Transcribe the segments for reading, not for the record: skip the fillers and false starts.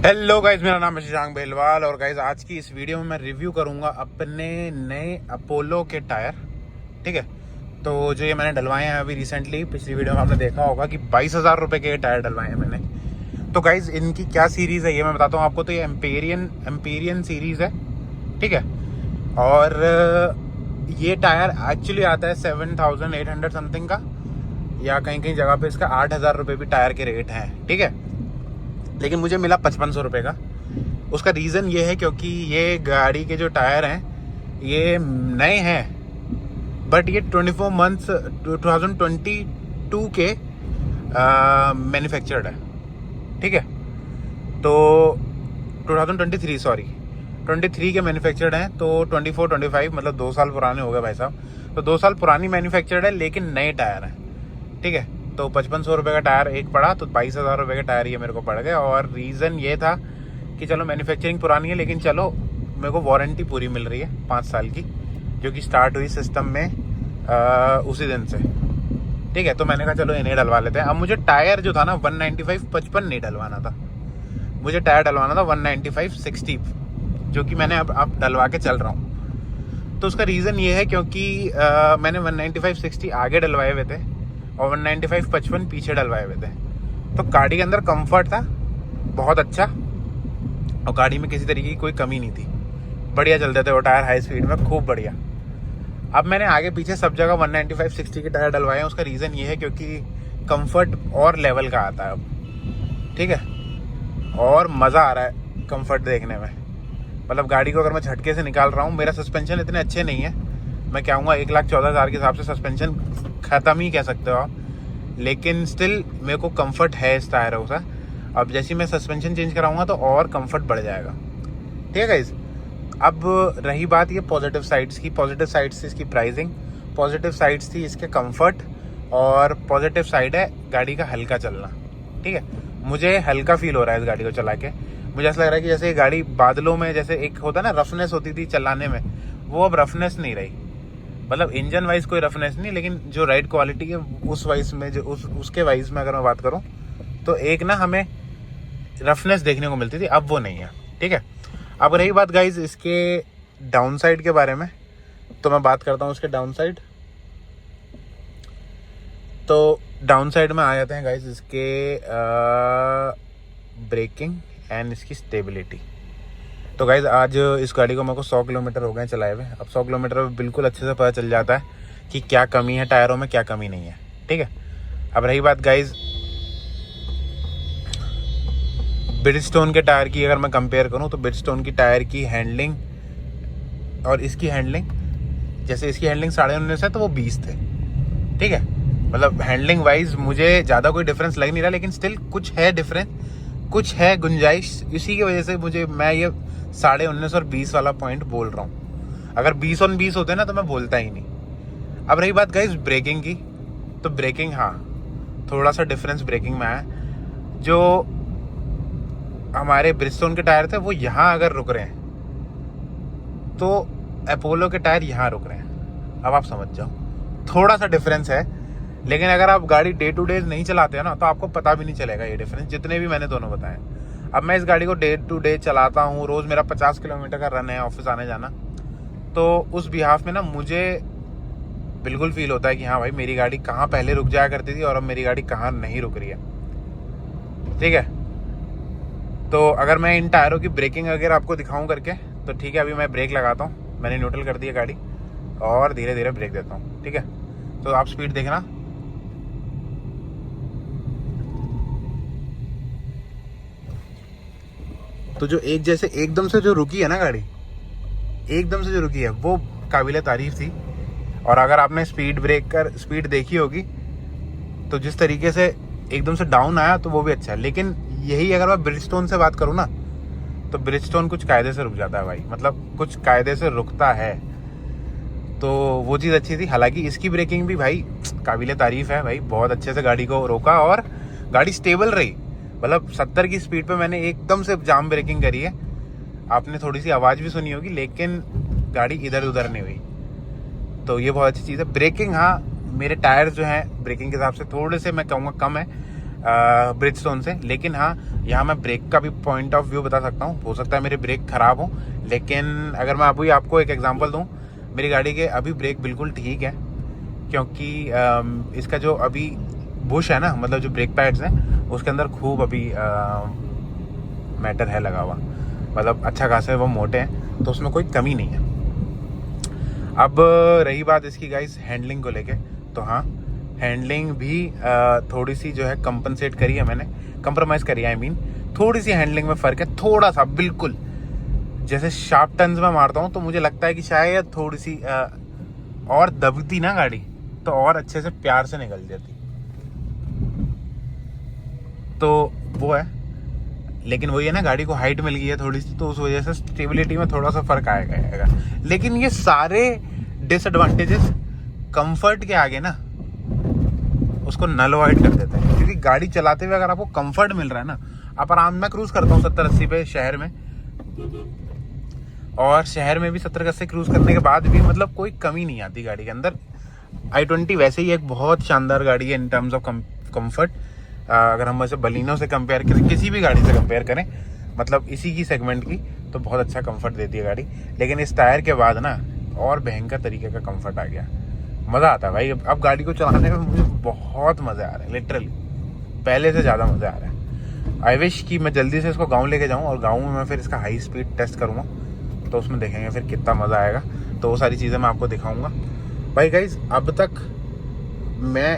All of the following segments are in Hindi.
हेलो गाइज, मेरा नाम है शशांक बेलवाल और गाइज आज की इस वीडियो में मैं रिव्यू करूंगा अपने नए अपोलो के टायर। ठीक है, तो जो ये मैंने डलवाए हैं अभी रिसेंटली, पिछली वीडियो में आपने देखा होगा कि 22,000 रुपये के टायर डलवाए हैं मैंने। तो गाइज इनकी क्या सीरीज़ है ये मैं बताता हूँ आपको। तो ये एम्पेरियन सीरीज़ है, ठीक है। और ये टायर एक्चुअली आता है 7,800 समथिंग का, या कहीं कहीं जगह पे इसका 8,000 रुपये भी टायर के रेट हैं, ठीक है। लेकिन मुझे मिला 5,500 रुपये का। उसका रीज़न ये है क्योंकि ये गाड़ी के जो टायर हैं ये नए हैं, बट ये 24 मंथ्स 2022 के मैन्युफैक्चर्ड है, ठीक है। तो 23 के मैन्युफैक्चर्ड हैं, तो 24-25 मतलब 2 साल पुराने हो गए भाई साहब। तो 2 साल पुरानी मैन्युफैक्चर्ड है लेकिन नए टायर हैं, ठीक है। तो 5,500 रुपये का टायर एक पड़ा, तो 22,000 रुपये का टायर ये मेरे को पड़ गया। और रीज़न ये था कि चलो मैन्युफैक्चरिंग पुरानी है लेकिन चलो मेरे को वारंटी पूरी मिल रही है 5 साल की, जो कि स्टार्ट हुई सिस्टम में उसी दिन से, ठीक है। तो मैंने कहा चलो इन्हें डलवा लेते हैं। अब मुझे टायर जो था ना 195 55 नहीं डलवाना था, मुझे टायर डलवाना था 195 60, जो कि मैंने अब डलवा के चल रहा हूँ। तो उसका रीज़न ये है क्योंकि मैंने 195 60 आगे डलवाए हुए थे और 195 55 पीछे डलवाए हुए थे। तो गाड़ी के अंदर कंफर्ट था बहुत अच्छा, और गाड़ी में किसी तरीके की कोई कमी नहीं थी, बढ़िया चलते थे वो टायर हाई स्पीड में, खूब बढ़िया। अब मैंने आगे पीछे सब जगह 195 60 के टायर डलवाए हैं। उसका रीज़न ये है क्योंकि कंफर्ट और लेवल का आता है अब, ठीक है। और मज़ा आ रहा है कंफर्ट देखने में। मतलब गाड़ी को अगर मैं झटके से निकाल रहा हूँ, मेरा सस्पेंशन इतने अच्छे नहीं है, मैं कहूँगा 1,14,000 के हिसाब से सस्पेंशन ख़त्म ही कह सकते हो आप, लेकिन स्टिल मेरे को कंफर्ट है इस टायरों से। अब जैसे मैं सस्पेंशन चेंज कराऊंगा तो और कंफर्ट बढ़ जाएगा, ठीक है गाइस। अब रही बात ये पॉजिटिव साइड्स की, पॉजिटिव साइड्स थी इसकी प्राइसिंग, पॉजिटिव साइड्स थी इसके कंफर्ट, और पॉजिटिव साइड है गाड़ी का हल्का चलना, ठीक है। मुझे हल्का फील हो रहा है इस गाड़ी को चला के। मुझे ऐसा लग रहा है कि जैसे गाड़ी बादलों में जैसे एक होता है ना रफनेस होती थी चलाने में, वो अब रफनेस नहीं रही। मतलब इंजन वाइज कोई रफनेस नहीं, लेकिन जो राइड क्वालिटी है उस वाइज में, जो उसके वाइज में अगर मैं बात करूं तो एक ना हमें रफनेस देखने को मिलती थी, अब वो नहीं है, ठीक है। अब रही बात गाइज इसके डाउन साइड के बारे में, तो मैं बात करता हूं उसके डाउन साइड। तो डाउन साइड में आ जाते हैं गाइज इसके ब्रेकिंग एंड इसकी स्टेबिलिटी। तो गाइज आज इस गाड़ी को मेरे को 100 किलोमीटर हो गए चलाए हुए। अब 100 किलोमीटर में बिल्कुल अच्छे से पता चल जाता है कि क्या कमी है टायरों में, क्या कमी नहीं है, ठीक है। अब रही बात गाइज ब्रिजस्टोन के टायर की, अगर मैं कंपेयर करूं तो ब्रिजस्टोन की टायर की हैंडलिंग और इसकी हैंडलिंग, जैसे इसकी हैंडलिंग 19.5 है तो वो 20 थे, ठीक है। मतलब हैंडलिंग वाइज मुझे ज़्यादा कोई डिफरेंस लग नहीं रहा, लेकिन स्टिल कुछ है डिफरेंस, कुछ है गुंजाइश। इसी की वजह से मैं ये 19.5 और 20 वाला पॉइंट बोल रहा हूँ। अगर 20 और 20 होते ना तो मैं बोलता ही नहीं। अब रही बात गाइस ब्रेकिंग की, तो ब्रेकिंग हाँ थोड़ा सा डिफरेंस ब्रेकिंग में आया। जो हमारे ब्रिजस्टोन के टायर थे वो यहाँ अगर रुक रहे हैं तो अपोलो के टायर यहाँ रुक रहे हैं। अब आप समझ जाओ, थोड़ा सा डिफरेंस है, लेकिन अगर आप गाड़ी डे टू डे नहीं चलाते हैं ना तो आपको पता भी नहीं चलेगा ये डिफरेंस, जितने भी मैंने दोनों बताए। अब मैं इस गाड़ी को डे टू डे चलाता हूँ, रोज़ मेरा 50 किलोमीटर का रन है ऑफिस आने जाना, तो उस बिहाफ में ना मुझे बिल्कुल फील होता है कि हाँ भाई मेरी गाड़ी कहाँ पहले रुक जाया करती थी और अब मेरी गाड़ी कहाँ नहीं रुक रही है, ठीक है। तो अगर मैं इन टायरों की ब्रेकिंग अगर आपको दिखाऊँ करके तो ठीक है, अभी मैं ब्रेक लगाता हूँ, मैंने न्यूट्रल कर दिया गाड़ी और धीरे धीरे ब्रेक देता हूँ, ठीक है। तो आप स्पीड देखना, तो जो एक जैसे एकदम से जो रुकी है ना गाड़ी, एकदम से जो रुकी है वो काबिले तारीफ थी। और अगर आपने स्पीड देखी होगी तो जिस तरीके से एकदम से डाउन आया तो वो भी अच्छा है। लेकिन यही अगर मैं ब्रिजस्टोन से बात करूँ ना तो ब्रिजस्टोन कुछ कायदे से रुक जाता है भाई, मतलब कुछ कायदे से रुकता है, तो वो चीज़ अच्छी थी। हालांकि इसकी ब्रेकिंग भी भाई काबिले तारीफ है भाई, बहुत अच्छे से गाड़ी को रोका और गाड़ी स्टेबल रही। मतलब 70 की स्पीड पे मैंने एकदम से जाम ब्रेकिंग करी है, आपने थोड़ी सी आवाज़ भी सुनी होगी, लेकिन गाड़ी इधर उधर नहीं हुई, तो ये बहुत अच्छी चीज़ है। ब्रेकिंग हाँ मेरे टायर जो हैं ब्रेकिंग के हिसाब से थोड़े से मैं कहूँगा कम है, ब्रिजस्टोन से। लेकिन हाँ, यहाँ मैं ब्रेक का भी पॉइंट ऑफ व्यू बता सकता हूँ। हो सकता है मेरे ब्रेक ख़राब हो, लेकिन अगर मैं अभी आपको एक एग्जांपल दूँ, मेरी गाड़ी के अभी ब्रेक बिल्कुल ठीक है, क्योंकि इसका जो अभी बुश है ना, मतलब जो ब्रेक पैड्स हैं उसके अंदर खूब अभी मैटर है लगा हुआ, मतलब अच्छा खासा वो मोटे हैं, तो उसमें कोई कमी नहीं है। अब रही बात इसकी गाइस हैंडलिंग को लेके, तो हाँ, हैंडलिंग भी थोड़ी सी जो है कंपनसेट करी है मैंने, कंप्रोमाइज़ करी है। आई मीन थोड़ी सी हैंडलिंग में फ़र्क है, थोड़ा सा, बिल्कुल। जैसे शार्प टर्न्स में मारता हूँ तो मुझे लगता है कि शायद थोड़ी सी और दबती ना गाड़ी, तो और अच्छे से प्यार से निकल जाती, तो वो है। लेकिन वही है ना, गाड़ी को हाइट मिल गई है थोड़ी सी, तो उस वजह से स्टेबिलिटी में थोड़ा सा फ़र्क आएगा। लेकिन ये सारे डिसएडवांटेजेस कंफर्ट के आगे ना उसको नलवाइड कर देते हैं, क्योंकि गाड़ी चलाते हुए अगर आपको कंफर्ट मिल रहा है ना, आप आराम में क्रूज़ करता हूँ 70-80 पे शहर में, और शहर में भी 70-80 क्रूज़ करने के बाद भी मतलब कोई कमी नहीं आती गाड़ी के अंदर। i20 वैसे ही एक बहुत शानदार गाड़ी है इन टर्म्स ऑफ कंफर्ट। अगर हम वैसे बलिनो से कंपेयर करें, किसी भी गाड़ी से कंपेयर करें, मतलब इसी की सेगमेंट की, तो बहुत अच्छा कंफर्ट देती है गाड़ी। लेकिन इस टायर के बाद ना और भयंकर तरीके का कंफर्ट आ गया, मज़ा आता है भाई। अब गाड़ी को चलाने में मुझे बहुत मज़ा आ रहा है, लिटरली पहले से ज़्यादा मज़ा आ रहा है। आई विश कि मैं जल्दी से इसको गाँव लेके जाऊँ, और गाँव में मैं फिर इसका हाई स्पीड टेस्ट करूँगा, तो उसमें देखेंगे फिर कितना मज़ा आएगा। तो वो सारी चीज़ें मैं आपको दिखाऊँगा भाई। गाइज अब तक मैं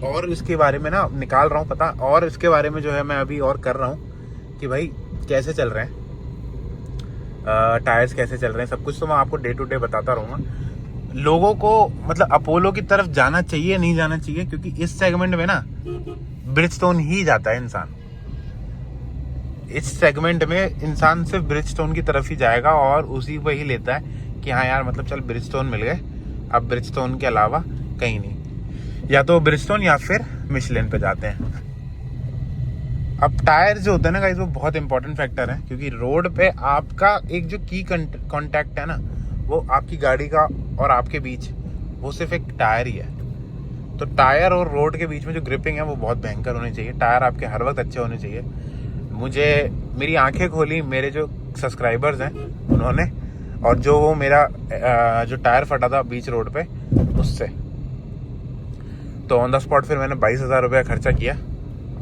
और इसके बारे में ना निकाल रहा हूँ पता, और इसके बारे में जो है मैं अभी और कर रहा हूँ कि भाई कैसे चल रहे हैं टायर्स, कैसे चल रहे हैं, सब कुछ तो मैं आपको डे टू डे बताता रहूँगा। लोगों को मतलब अपोलो की तरफ जाना चाहिए, नहीं जाना चाहिए, क्योंकि इस सेगमेंट में ना ब्रिजस्टोन ही जाता है इंसान। इस सेगमेंट में इंसान सिर्फ ब्रिजस्टोन की तरफ ही जाएगा और उसी पे ही लेता है कि हाँ यार मतलब चल ब्रिजस्टोन मिल गए, अब ब्रिजस्टोन के अलावा कहीं नहीं, या तो ब्रिजस्टोन या फिर मिशेलिन पे जाते हैं। अब टायर जो होते हैं ना गाइस, वो बहुत इंपॉर्टेंट फैक्टर है, क्योंकि रोड पे आपका एक जो की कांटेक्ट है ना, वो आपकी गाड़ी का और आपके बीच, वो सिर्फ एक टायर ही है। तो टायर और रोड के बीच में जो ग्रिपिंग है वो बहुत भयंकर होनी चाहिए। टायर आपके हर वक्त अच्छे होने चाहिए। मुझे मेरी आंखें खोली मेरे जो सब्सक्राइबर्स हैं उन्होंने, और जो वो मेरा जो टायर फटा था बीच रोड पे उससे, तो ऑन द स्पॉट फिर मैंने 22,000 रुपया खर्चा किया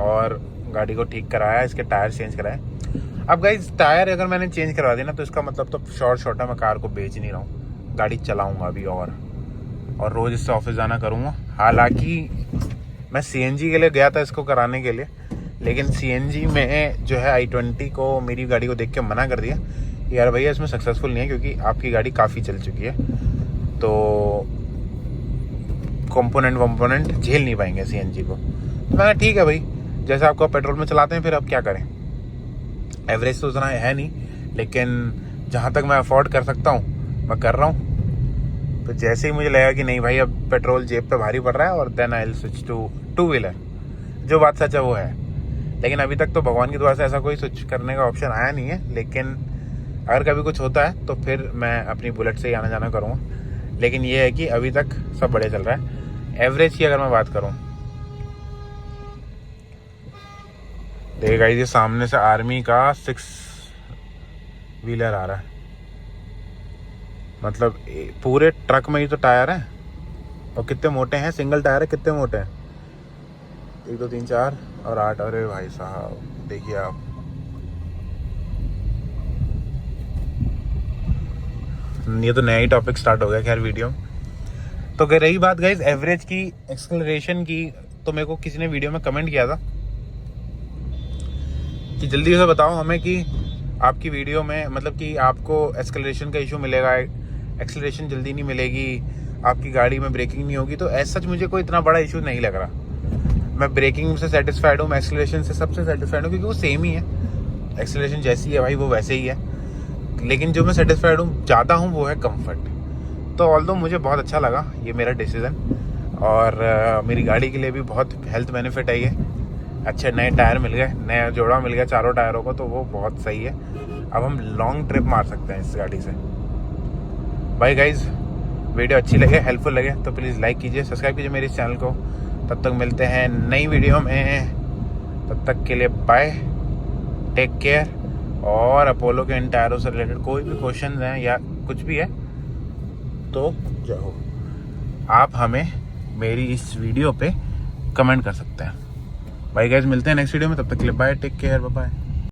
और गाड़ी को ठीक कराया, इसके टायर चेंज कराए। अब गाइस टायर अगर मैंने चेंज करवा दिया ना, तो इसका मतलब तो शॉर्ट है, मैं कार को बेच नहीं रहा हूँ, गाड़ी चलाऊँगा अभी और रोज़ इससे ऑफिस जाना करूँगा। हालांकि मैं CNG के लिए गया था इसको कराने के लिए, लेकिन CNG में जो है i20 को, मेरी गाड़ी को देख के मना कर दिया यार भैया इसमें सक्सेसफुल नहीं है, क्योंकि आपकी गाड़ी काफ़ी चल चुकी है, तो कंपोनेंट झेल नहीं पाएंगे CNG को। तो मैंने ठीक है भाई, जैसे आपको पेट्रोल में चलाते हैं, फिर अब क्या करें, एवरेज तो उतना है नहीं, लेकिन जहाँ तक मैं अफोर्ड कर सकता हूँ मैं कर रहा हूँ। तो जैसे ही मुझे लगा कि नहीं भाई अब पेट्रोल जेब पे भारी पड़ रहा है, और then I will switch to two wheeler. जो बात सच है वो है, लेकिन अभी तक तो भगवान की दुआ से ऐसा कोई स्विच करने का ऑप्शन आया नहीं है। लेकिन अगर कभी कुछ होता है तो फिर मैं अपनी बुलेट से ही आना जाना करूँगा। लेकिन ये है कि अभी तक सब बढ़िया चल रहा है। एवरेज की अगर मैं बात करूँ, देखिएगा ये सामने से आर्मी का 6 व्हीलर आ रहा है, मतलब पूरे ट्रक में ही तो टायर है, और कितने मोटे हैं, सिंगल टायर है, कितने मोटे हैं, 1 2 3 4 और 8। अरे भाई साहब देखिए आप, ये तो नया ही टॉपिक स्टार्ट हो गया खैर वीडियो। तो रही बात गाइस एवरेज की, एक्सेलरेशन की, तो मेरे को किसी ने वीडियो में कमेंट किया था कि जल्दी से बताओ हमें कि आपकी वीडियो में मतलब कि आपको एक्सेलरेशन का इशू मिलेगा, एक्सेलरेशन जल्दी नहीं मिलेगी, आपकी गाड़ी में ब्रेकिंग नहीं होगी। तो ऐसा मुझे कोई इतना बड़ा इशू नहीं लग रहा। मैं ब्रेकिंग से सेटिस्फाइड हूँ, मैं एक्सेलरेशन से सबसे सेटिस्फाइड हूँ, क्योंकि वो सेम ही है, एक्सेलरेशन जैसी है भाई वो वैसे ही है। लेकिन जो मैं सेटिस्फाइड हूँ ज़्यादा हूँ वो है कंफर्ट। तो ऑल्दो मुझे बहुत अच्छा लगा ये मेरा डिसीज़न, और मेरी गाड़ी के लिए भी बहुत हेल्थ बेनिफिट है ये। अच्छे नए टायर मिल गए, नया जोड़ा मिल गया चारों टायरों को, तो वो बहुत सही है। अब हम लॉन्ग ट्रिप मार सकते हैं इस गाड़ी से। भाई गाइज वीडियो अच्छी लगे, हेल्पफुल लगे तो प्लीज़ लाइक कीजिए, सब्सक्राइब कीजिए मेरे इस चैनल को। तब तक मिलते हैं नई वीडियो में। तब तक के लिए बाय, टेक केयर। और अपोलो के इन टायरों से रिलेटेड कोई भी क्वेश्चन हैं या कुछ भी है तो जाओ आप हमें मेरी इस वीडियो पे कमेंट कर सकते हैं। बाय गाइस, मिलते हैं नेक्स्ट वीडियो में, तब तक के लिए bye, take care, bye bye.